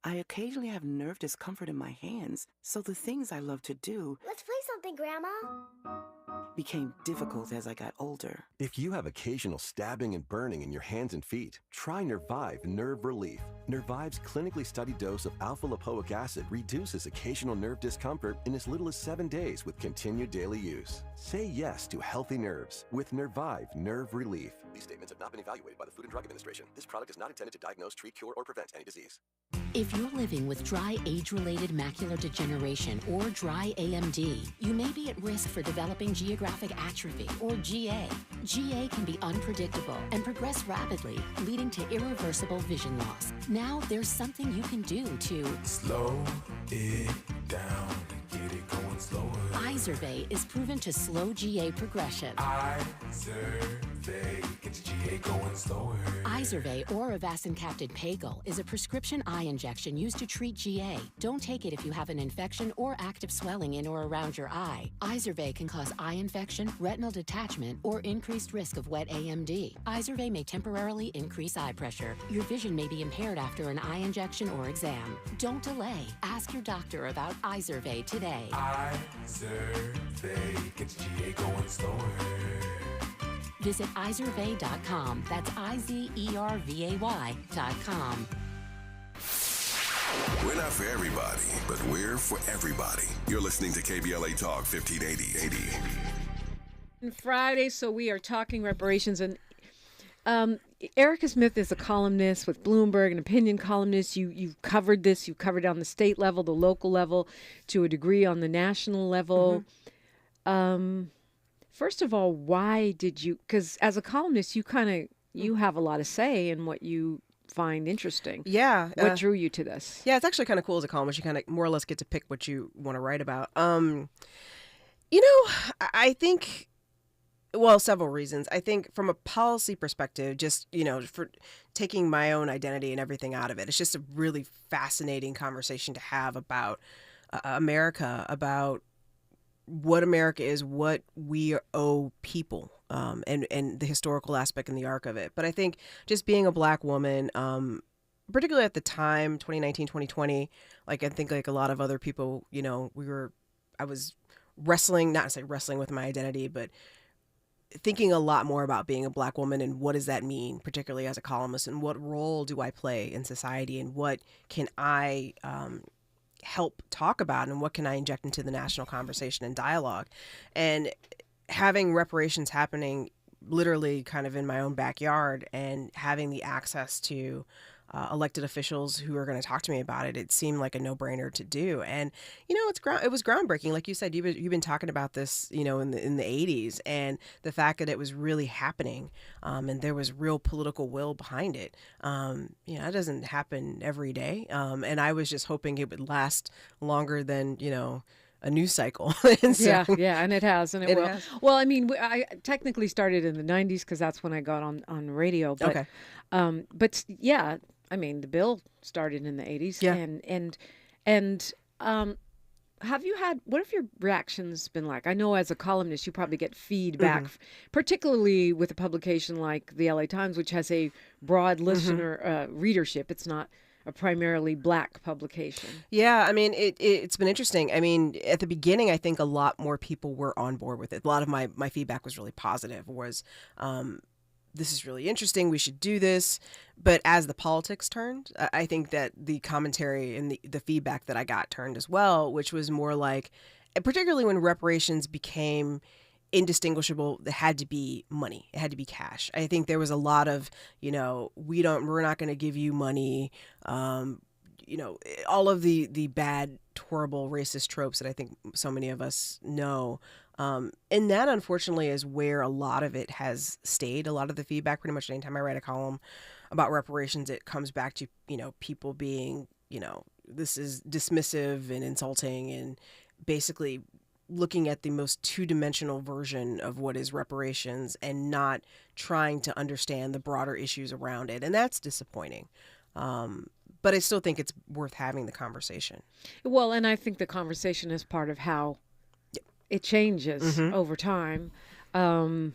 I occasionally have nerve discomfort in my hands, so the things I love to do... Let's play something, Grandma. ...became difficult as I got older. If you have occasional stabbing and burning in your hands and feet, try Nervive Nerve Relief. Nervive's clinically studied dose of alpha-lipoic acid reduces occasional nerve discomfort in as little as 7 days with continued daily use. Say yes to healthy nerves with Nervive Nerve Relief. These statements have not been evaluated by the Food and Drug Administration. This product is not intended to diagnose, treat, cure, or prevent any disease. If you're living with dry age-related macular degeneration or dry AMD, you may be at risk for developing geographic atrophy or GA. GA can be unpredictable and progress rapidly, leading to irreversible vision loss. Now there's something you can do to slow it down and get it going slower. Izervay is proven to slow GA progression. Izervay gets GA going slower. Izervay or avacincaptad pagel is a prescription eye injection used to treat GA. Don't take it if you have an infection or active swelling in or around your eye. Izervay can cause eye infection, retinal detachment, or increased risk of wet AMD. Izervay may temporarily increase eye pressure. Your vision may be impaired after an eye injection or exam. Don't delay. Ask your doctor about Izervay today. Izervay gets GA going slower. Visit Izervay.com. That's IZERVAY.com. We're not for everybody, but we're for everybody. You're listening to KBLA Talk 1580. Friday, so we are talking reparations. And Ericka Smith is a columnist with Bloomberg, an opinion columnist. You've covered this. You've covered it on the state level, the local level, to a degree on the national level. Mm-hmm. First of all, why did you? Because as a columnist, you have a lot of say in what you find interesting. Yeah. What drew you to this? Yeah, it's actually kind of cool as a columnist. You kind of more or less get to pick what you want to write about. I think Well, several reasons. I think from a policy perspective, just, for taking my own identity and everything out of it, it's just a really fascinating conversation to have about America, about what America is, what we owe people, and the historical aspect and the arc of it. But I think just being a Black woman, particularly at the time, 2019, 2020, like I think like a lot of other people, I was wrestling, not to say wrestling with my identity, but thinking a lot more about being a Black woman and what does that mean, particularly as a columnist, and what role do I play in society, and what can I help talk about, and what can I inject into the national conversation and dialogue. And having reparations happening literally kind of in my own backyard, and having the access to elected officials who are going to talk to me about it, it seemed like a no-brainer to do. And it was groundbreaking. Like you said, you've been talking about this, in the 80s, and the fact that it was really happening, and there was real political will behind it. It doesn't happen every day. And I was just hoping it would last longer than a news cycle. And so, yeah, and it has, and it will. Has. Well, I mean, I technically started in the 90s because that's when I got on radio. But, okay. But yeah, I mean, the bill started in the 80s. Yeah. And have you had, what have your reactions been like? I know as a columnist, you probably get feedback, particularly with a publication like the LA Times, which has a broad listener readership. It's not a primarily Black publication. Yeah, I mean, it's been interesting. I mean, at the beginning, I think a lot more people were on board with it. A lot of my feedback was really positive, was this is really interesting, we should do this. But as the politics turned, I think that the commentary and the feedback that I got turned as well, which was more like, particularly when reparations became indistinguishable, it had to be money, it had to be cash. I think there was a lot of, we're not going to give you money, all of the bad, horrible racist tropes that I think so many of us know. And that, unfortunately, is where a lot of it has stayed. A lot of the feedback, pretty much anytime I write a column about reparations, it comes back to, people being, this is dismissive and insulting, and basically looking at the most two-dimensional version of what is reparations and not trying to understand the broader issues around it. And that's disappointing. But I still think it's worth having the conversation. Well, and I think the conversation is part of how it changes over time, and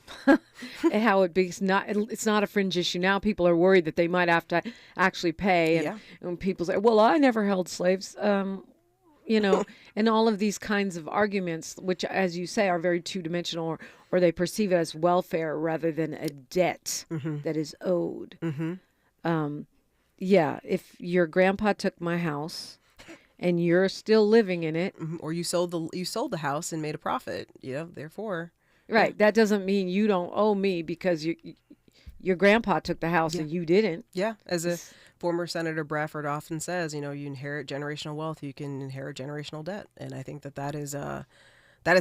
how it's not a fringe issue. Now people are worried that they might have to actually pay, and people say, well, I never held slaves, and all of these kinds of arguments, which, as you say, are very two-dimensional, or they perceive it as welfare rather than a debt that is owed. Yeah, if your grandpa took my house and you're still living in it, or you sold the house and made a profit, therefore, right, that doesn't mean you don't owe me because your grandpa took the house and you didn't. Yeah, as a former Senator Bradford often says, you inherit generational wealth, you can inherit generational debt, and I think that is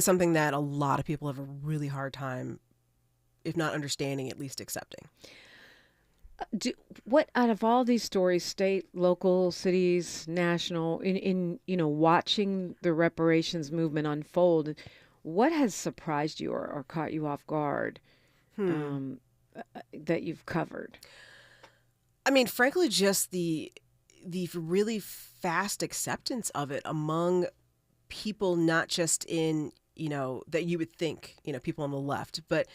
something that a lot of people have a really hard time, if not understanding, at least accepting. What out of all these stories, state, local, cities, national, in watching the reparations movement unfold, what has surprised you or caught you off guard that you've covered? I mean, frankly, just the really fast acceptance of it among people, not just in that you would think people on the left, but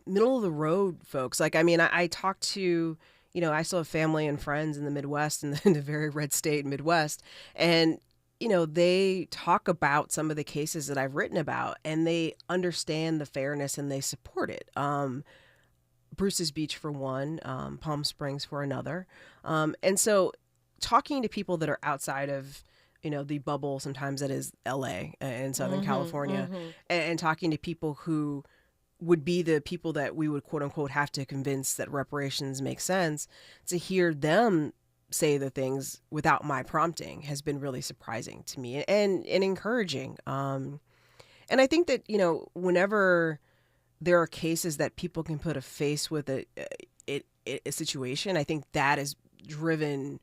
middle of the road folks. Like, I mean, I talked to, I still have family and friends in the Midwest, in the very red state Midwest. And, they talk about some of the cases that I've written about, and they understand the fairness and they support it. Bruce's Beach for one, Palm Springs for another. And so talking to people that are outside of, the bubble sometimes that is LA and Southern California, and talking to people who would be the people that we would, quote unquote, have to convince that reparations make sense, to hear them say the things without my prompting has been really surprising to me and encouraging. And I think that, whenever there are cases that people can put a face with a situation, I think that is driven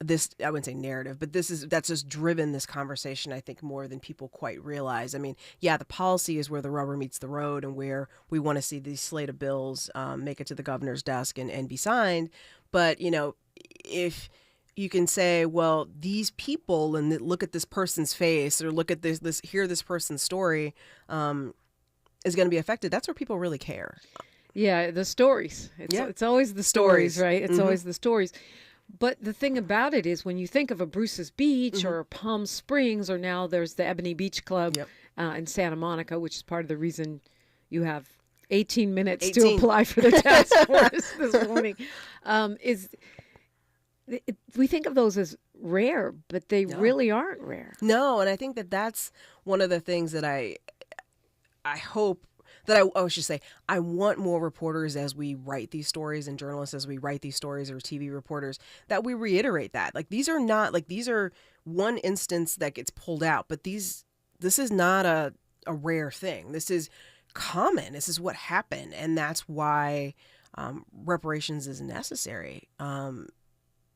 this, I wouldn't say narrative, but that's just driven this conversation, I think, more than people quite realize. I mean, yeah, the policy is where the rubber meets the road and where we want to see these slate of bills make it to the governor's desk and be signed. But, you know, if you can say, well, these people, and look at this person's face, or look at hear this person's story, is going to be affected, that's where people really care. Yeah, the stories. It's always the stories, right? It's always the stories. But the thing about it is, when you think of a Bruce's Beach or Palm Springs, or now there's the Ebony Beach Club in Santa Monica, which is part of the reason you have 18 minutes to apply for the task force this morning, we think of those as rare, but they really aren't rare. No, and I think that's one of the things that I hope that I should say, I want more reporters as we write these stories, and journalists as we write these stories, or TV reporters, that we reiterate that. Like, these are one instance that gets pulled out, but this is not a rare thing. This is common. This is what happened. And that's why reparations is necessary. And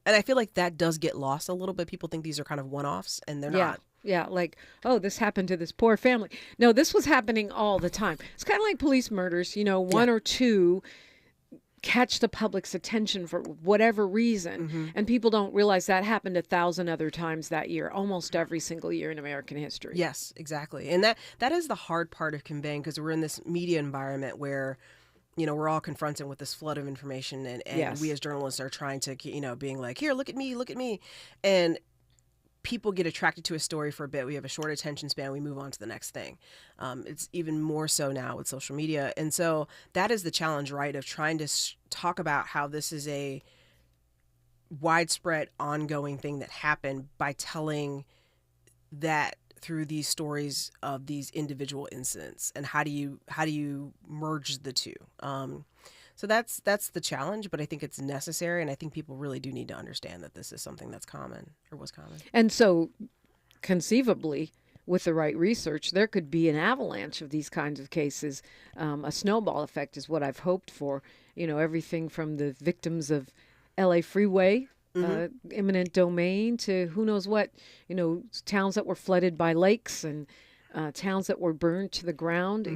I feel like that does get lost a little bit. People think these are kind of one-offs, and they're not. Yeah, like, oh, this happened to this poor family. No, this was happening all the time. It's kind of like police murders. You know, one or two catch the public's attention for whatever reason, and people don't realize that happened 1,000 other times that year, almost every single year in American history. Yes, exactly. And that is the hard part of conveying, because we're in this media environment where, you know, we're all confronted with this flood of information, and we as journalists are trying to, you know, being like, here, look at me. And people get attracted to a story for a bit. We have a short attention span. We move on to the next thing. It's even more so now with social media. And so that is the challenge, right, of trying to talk about how this is a widespread, ongoing thing that happened by telling that through these stories of these individual incidents. And how do you merge the two? So that's the challenge, but I think it's necessary, and I think people really do need to understand that this is something that's common, or was common. And so, conceivably, with the right research, there could be an avalanche of these kinds of cases. A snowball effect is what I've hoped for. You know, everything from the victims of LA Freeway, eminent domain, to who knows what, you know, towns that were flooded by lakes, and towns that were burned to the ground.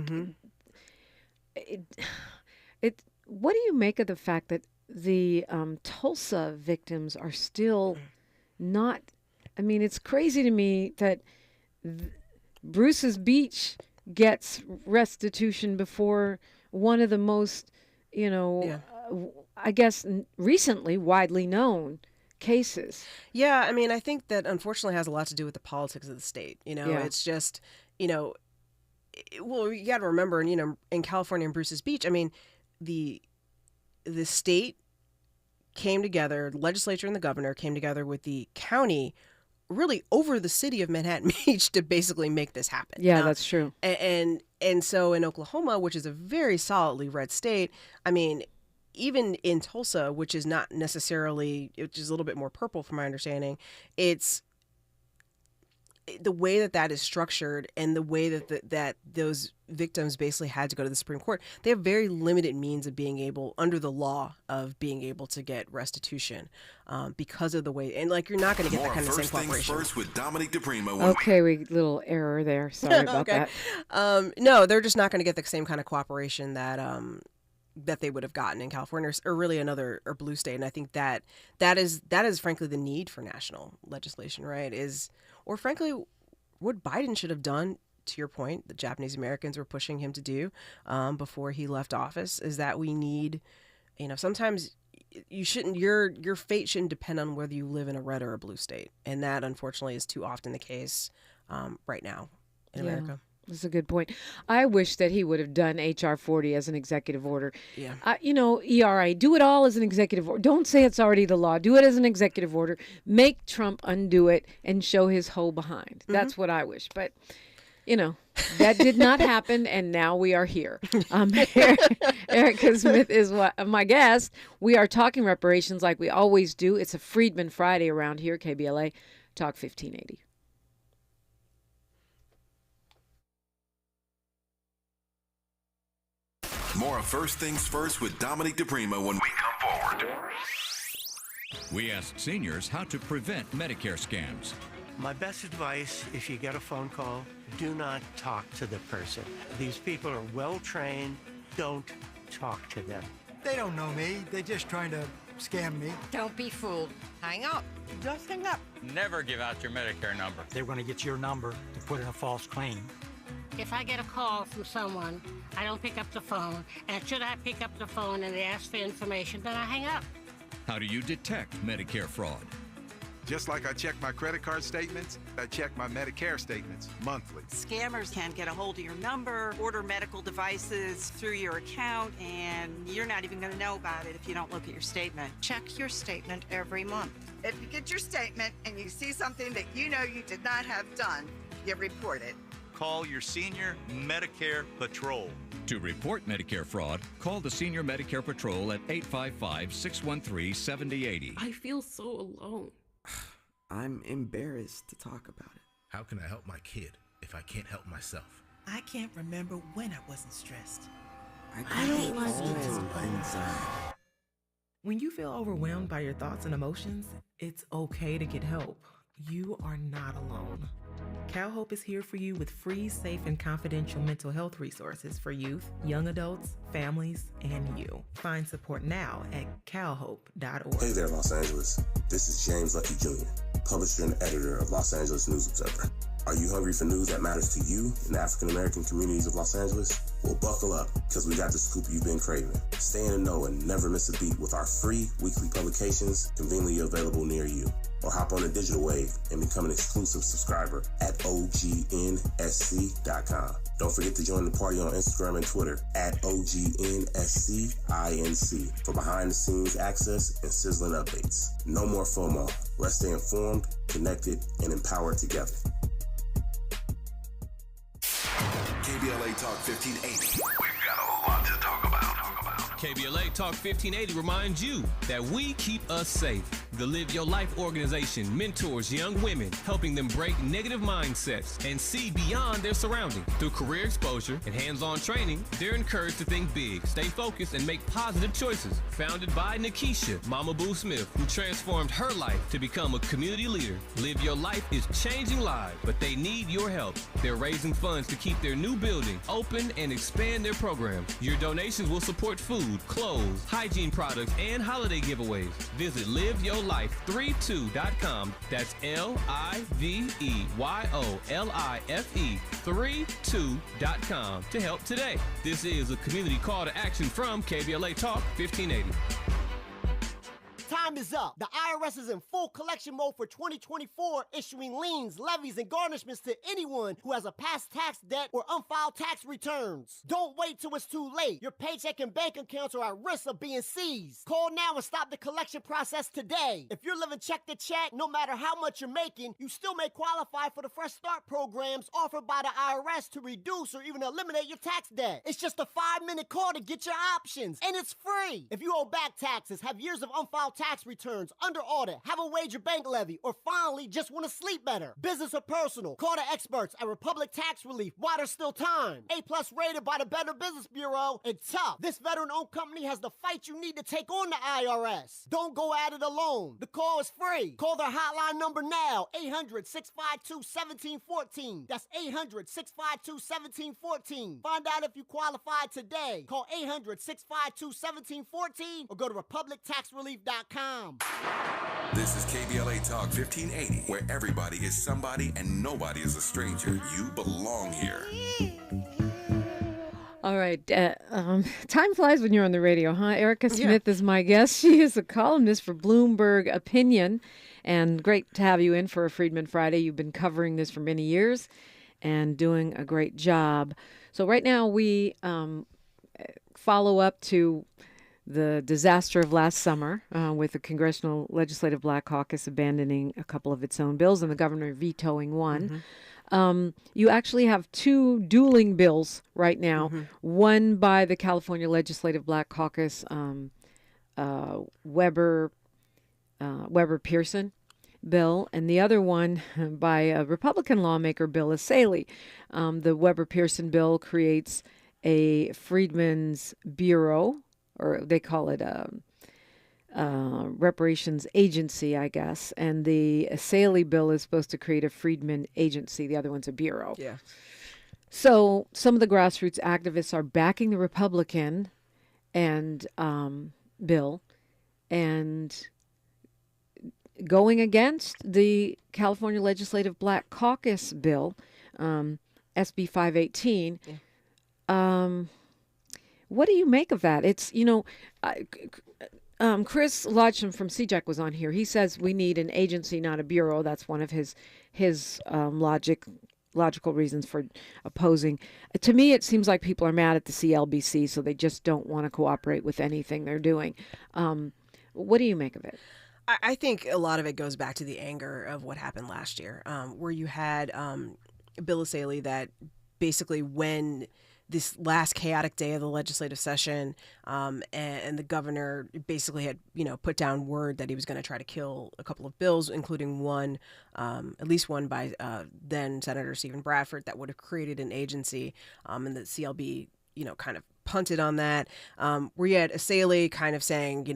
What do you make of the fact that the Tulsa victims are still not? I mean, it's crazy to me that Bruce's Beach gets restitution before one of the most, you know, I guess recently widely known cases. Yeah, I mean, I think that unfortunately has a lot to do with the politics of the state. You know, it's just, you know, well, you got to remember, you know, in California and Bruce's Beach, I mean, the state came together, the legislature and the governor came together with the county, really over the city of Manhattan Beach, to basically make this happen. Yeah, that's true. And so in Oklahoma, which is a very solidly red state, I mean, even in Tulsa, which is not necessarily, which is a little bit more purple from my understanding, it's the way that is structured, and the way that those victims basically had to go to the Supreme Court. They have very limited means of being able, under the law, of being able to get restitution because of the way, and like, you're not going to get that kind of same cooperation. First with Dominique DiPrima. Okay, little error there. Sorry about that. No, they're just not going to get the same kind of cooperation that that they would have gotten in California, or really another or blue state. And I think that is frankly the need for national legislation, right? Or frankly, what Biden should have done, to your point, the Japanese Americans were pushing him to do before he left office, is that we need, you know, sometimes you shouldn't, your fate shouldn't depend on whether you live in a red or a blue state. And that, unfortunately, is too often the case right now in America. That's a good point. I wish that he would have done H.R. 40 as an executive order. Yeah. You know, ERA, do it all as an executive order. Don't say it's already the law. Do it as an executive order. Make Trump undo it and show his whole behind. That's what I wish. But, you know, that did not happen, and now we are here. Ericka Smith is my guest. We are talking reparations like we always do. It's a Freedman Friday around here, KBLA Talk 1580. More of First Things First with Dominique DiPrima when we come forward. We asked seniors how to prevent Medicare scams. My best advice, if you get a phone call, do not talk to the person. These people are well trained. Don't talk to them. They don't know me. They're just trying to scam me. Don't be fooled. Hang up. Just hang up. Never give out your Medicare number. They're going to get your number to put in a false claim. If I get a call from someone, I don't pick up the phone, and should I pick up the phone and they ask for information, then I hang up. How do you detect Medicare fraud? Just like I check my credit card statements, I check my Medicare statements monthly. Scammers can get a hold of your number, order medical devices through your account, and you're not even going to know about it if you don't look at your statement. Check your statement every month. If you get your statement and you see something that you know you did not have done, you report it. Call your senior Medicare Patrol. To report Medicare fraud, call the Senior Medicare Patrol at 855-613-7080. I feel so alone. I'm embarrassed to talk about it. How can I help my kid if I can't help myself? I can't remember when I wasn't stressed. I don't like it inside. When you feel overwhelmed by your thoughts and emotions, it's okay to get help. You are not alone. CalHope is here for you with free, safe, and confidential mental health resources for youth, young adults, families, and you. Find support now at calhope.org. Hey there, Los Angeles. This is James Lucky Jr., publisher and editor of Los Angeles News Observer. Are you hungry for news that matters to you in the African-American communities of Los Angeles? Well, buckle up, because we got the scoop you've been craving. Stay in the know and never miss a beat with our free weekly publications conveniently available near you. Or hop on the digital wave and become an exclusive subscriber at OGNSC.com. Don't forget to join the party on Instagram and Twitter at OGNSCINC for behind-the-scenes access and sizzling updates. No more FOMO. Let's stay informed, connected, and empowered together. KBLA Talk 1580. We've got a lot to talk about. KBLA Talk 1580 reminds you that we keep us safe. The Live Your Life organization mentors young women, helping them break negative mindsets and see beyond their surroundings. Through career exposure and hands-on training, they're encouraged to think big, stay focused, and make positive choices. Founded by Nikisha, Mama Boo Smith, who transformed her life to become a community leader. Live Your Life is changing lives, but they need your help. They're raising funds to keep their new building open and expand their programs. Your donations will support food, clothes, hygiene products, and holiday giveaways. Visit liveyourlife32.com. That's LIVEYOLIFE32.com to help today. This is a community call to action from KBLA Talk 1580. Time is up. The IRS is in full collection mode for 2024, issuing liens, levies, and garnishments to anyone who has a past tax debt or unfiled tax returns. Don't wait till it's too late. Your paycheck and bank accounts are at risk of being seized. Call now and stop the collection process today. If you're living check to check, no matter how much you're making, you still may qualify for the Fresh Start programs offered by the IRS to reduce or even eliminate your tax debt. It's just a 5-minute call to get your options, and it's free. If you owe back taxes, have years of unfiled tax returns, under audit, have a wage bank levy, or finally just want to sleep better, business or personal, call the experts at Republic Tax Relief while there's still time. A+ rated by the Better Business Bureau, and tough. This veteran-owned company has the fight you need to take on the IRS. Don't go at it alone. The call is free. Call their hotline number now, 800-652-1714. That's 800-652-1714. Find out if you qualify today. Call 800-652-1714 or go to republictaxrelief.com. This is KBLA Talk 1580, where everybody is somebody and nobody is a stranger. You belong here. All right. Time flies when you're on the radio, huh? Ericka Smith is my guest. She is a columnist for Bloomberg Opinion. And great to have you in for a Freedman Friday. You've been covering this for many years and doing a great job. So right now we follow up to the disaster of last summer with the Congressional Legislative Black Caucus abandoning a couple of its own bills and the governor vetoing one. You actually have two dueling bills right now, one by the California Legislative Black Caucus, Weber-Pearson bill, and the other one by a Republican lawmaker, Bill Asaley. The Weber-Pearson bill creates a Freedmen's Bureau, or they call it a reparations agency, I guess, and the Saley bill is supposed to create a freedmen agency. The other one's a bureau. Yeah. So some of the grassroots activists are backing the Republican and bill and going against the California Legislative Black Caucus bill, SB 518. Yeah. What do you make of that? It's, Chris Lodgson from CJAC was on here. He says we need an agency, not a bureau. That's one of his logical reasons for opposing. To me, it seems like people are mad at the CLBC, so they just don't want to cooperate with anything they're doing. What do you make of it? I think a lot of it goes back to the anger of what happened last year, where you had Bill Saley that basically when this last chaotic day of the legislative session, and the governor basically had, put down word that he was going to try to kill a couple of bills, including one, at least one by then Senator Stephen Bradford, that would have created an agency, and the CLB, kind of punted on that. Where you had Saley kind of saying,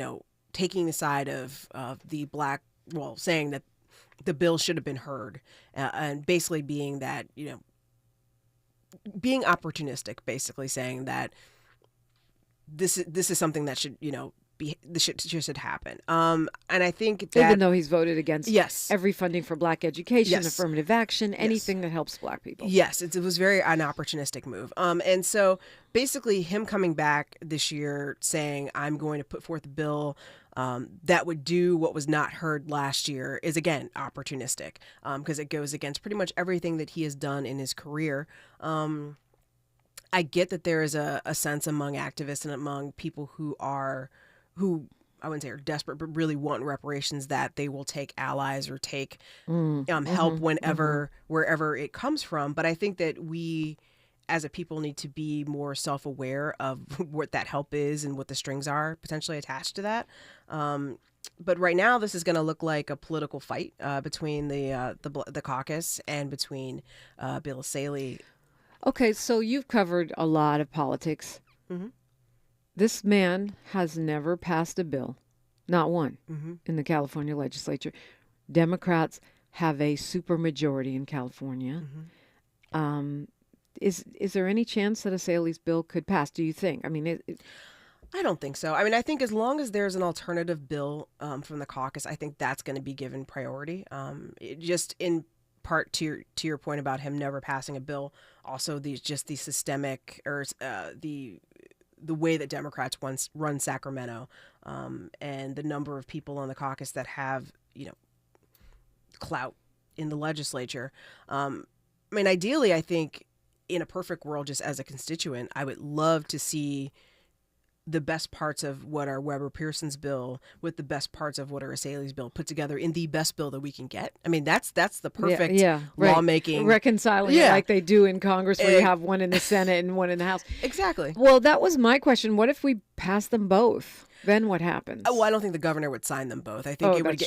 taking the side of the black, saying that the bill should have been heard, and basically being that, being opportunistic, basically saying that this is something that should, this should happen. And I think that even though he's voted against every funding for black education, Yes. affirmative action, anything that helps black people. Yes, it was very an opportunistic move. And so basically him coming back this year saying, I'm going to put forth a bill that would do what was not heard last year is, again, opportunistic, because it goes against pretty much everything that he has done in his career. I get that there is a sense among activists and among people who I wouldn't say are desperate, but really want reparations, that they will take allies or take help wherever it comes from. But I think that we as a people need to be more self-aware of what that help is and what the strings are potentially attached to that. But right now, this is going to look like a political fight between the caucus and between Bill Saley. Okay, so you've covered a lot of politics. Mm-hmm. This man has never passed a bill, not one, Mm-hmm. in the California legislature. Democrats have a supermajority in California. Mm-hmm. Is there any chance that a Saley's bill could pass, do you think? I mean, I don't think so. I mean, I think as long as there's an alternative bill from the caucus, I think that's going to be given priority. Just in part to your point about him never passing a bill, also the systemic or the way that Democrats once run Sacramento, and the number of people on the caucus that have clout in the legislature. I mean, ideally, I think in a perfect world, just as a constituent, I would love to see the best parts of what our Weber-Pearson's bill with the best parts of what our Saley's bill put together in the best bill that we can get. I mean, that's the perfect lawmaking. Reconciling it like they do in Congress, where you have one in the Senate and one in the House. Exactly. Well, that was my question. What if we pass them both? Then what happens? Oh, I don't think the governor would sign them both. I think it would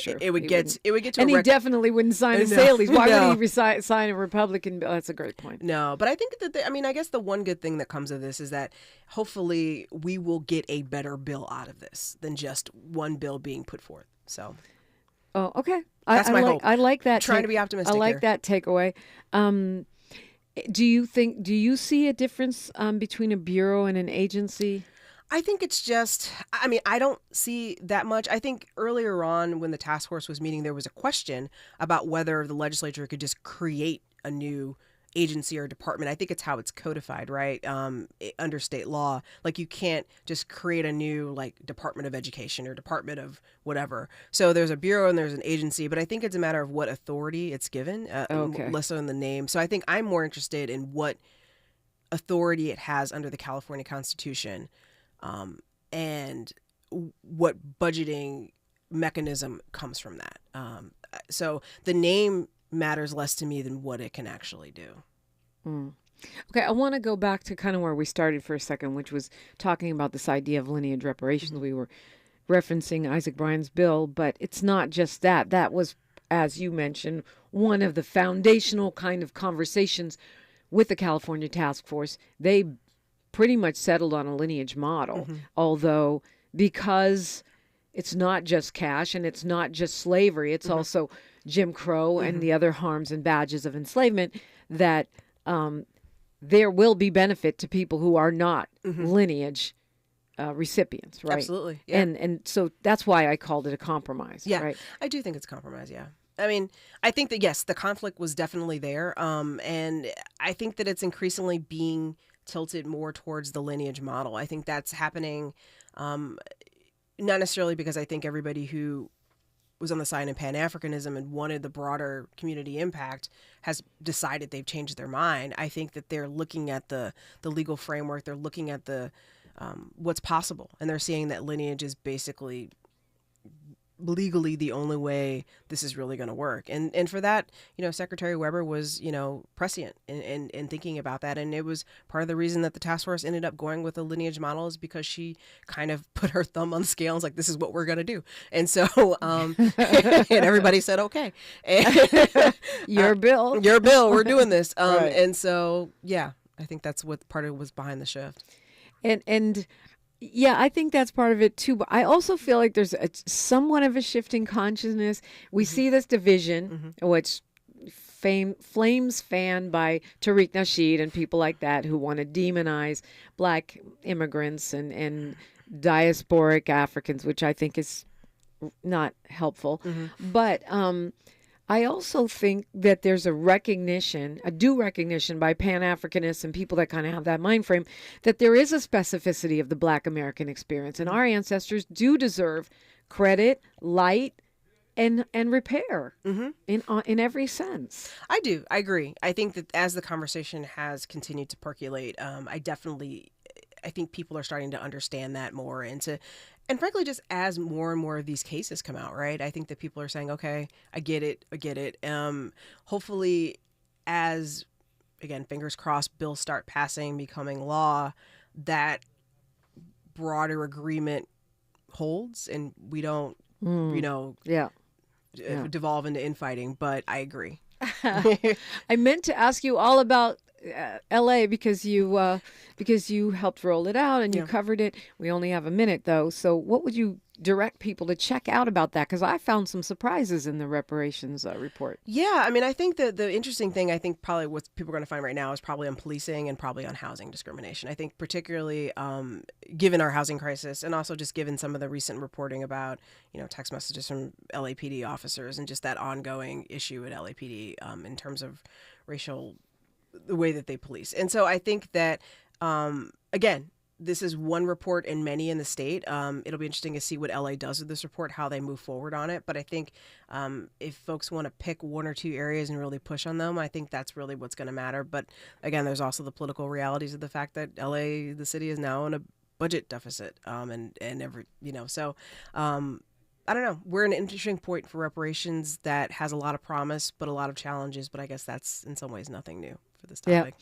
get to and he definitely wouldn't sign a Saley's. Why would he sign a Republican bill? That's a great point. No, but I think that I guess the one good thing that comes of this is that hopefully we will get a better bill out of this than just one bill being put forth. So. Oh, okay. That's my hope. I like that. Trying to be optimistic. I like that takeaway. Do you see a difference between a bureau and an agency? I think it's just, I don't see that much. I think earlier on when the task force was meeting, there was a question about whether the legislature could just create a new agency or department. I think it's how it's codified, right? Under state law, like you can't just create a new Department of Education or Department of whatever. So there's a bureau and there's an agency, but I think it's a matter of what authority it's given, less so in the name. So I think I'm more interested in what authority it has under the California Constitution. And what budgeting mechanism comes from that. So the name matters less to me than what it can actually do. Okay, I want to go back to kind of where we started for a second, which was talking about this idea of lineage reparations. Mm-hmm. We were referencing Isaac Bryan's bill, but it's not just that. That was, as you mentioned, one of the foundational kind of conversations with the California Task Force. They pretty much settled on a lineage model, although because it's not just cash and it's not just slavery. It's also Jim Crow and the other harms and badges of enslavement, that there will be benefit to people who are not lineage recipients, right? Absolutely. Yeah. And so that's why I called it a compromise. Yeah, right? I do think it's a compromise. Yeah. I mean, I think that, yes, the conflict was definitely there. And I think that it's increasingly being tilted more towards the lineage model. I think that's happening, not necessarily because I think everybody who was on the side of Pan-Africanism and wanted the broader community impact has decided they've changed their mind. I think that they're looking at the legal framework. They're looking at the what's possible. And they're seeing that lineage is basically legally the only way this is really going to work. And for that, Secretary Weber was, prescient in thinking about that. And it was part of the reason that the task force ended up going with a lineage model, is because she kind of put her thumb on the scale and was like, this is what we're going to do. And so, and everybody said, okay. And, your bill, we're doing this. Right. And so, yeah, I think that's what part of it was behind the shift. And yeah, I think that's part of it too. But I also feel like there's somewhat of a shifting consciousness. We see this division, which flames fanned by Tariq Nasheed and people like that who want to demonize Black immigrants and diasporic Africans, which I think is not helpful. But I also think that there's a due recognition by Pan-Africanists and people that kind of have that mind frame, that there is a specificity of the Black American experience, and our ancestors do deserve credit, light, and repair in every sense. I do. I agree. I think that as the conversation has continued to percolate, I think people are starting to understand that more, and frankly, just as more and more of these cases come out, right? I think that people are saying, okay, I get it. Hopefully, as, again, fingers crossed, bills start passing, becoming law, that broader agreement holds and we don't, devolve into infighting. But I agree. I meant to ask you all about LA because you helped roll it out and you covered it. We only have a minute though. So what would you direct people to check out about that? Because I found some surprises in the reparations report. Yeah, I mean, I think that the interesting thing, I think probably what people are going to find right now is probably on policing and probably on housing discrimination. I think particularly given our housing crisis, and also just given some of the recent reporting about, text messages from LAPD officers and just that ongoing issue at LAPD in terms of the way that they police. And so I think that, again, this is one report in many in the state. It'll be interesting to see what LA does with this report, how they move forward on it. But I think if folks want to pick one or two areas and really push on them, I think that's really what's going to matter. But again, there's also the political realities of the fact that LA, the city, is now in a budget deficit. So I don't know. We're at an interesting point for reparations that has a lot of promise, but a lot of challenges. But I guess that's in some ways nothing new for this topic.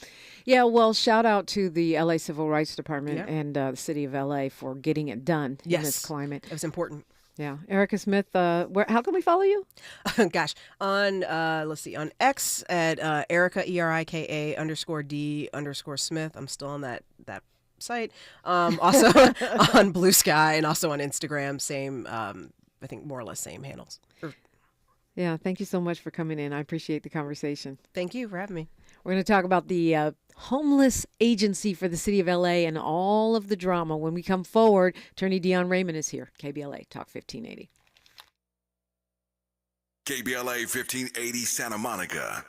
Yeah. Well, shout out to the LA Civil Rights Department and the city of LA for getting it done in this climate. It was important. Yeah. Ericka Smith, how can we follow you? Gosh, on on X at Erika ERIKA_D_Smith. I'm still on that site. Also on Blue Sky and also on Instagram. Same. I think more or less same handles. Yeah, thank you so much for coming in. I appreciate the conversation. Thank you for having me. We're going to talk about the homeless agency for the city of LA and all of the drama. When we come forward, Attorney Dion Raymond is here. KBLA Talk 1580. KBLA 1580 Santa Monica.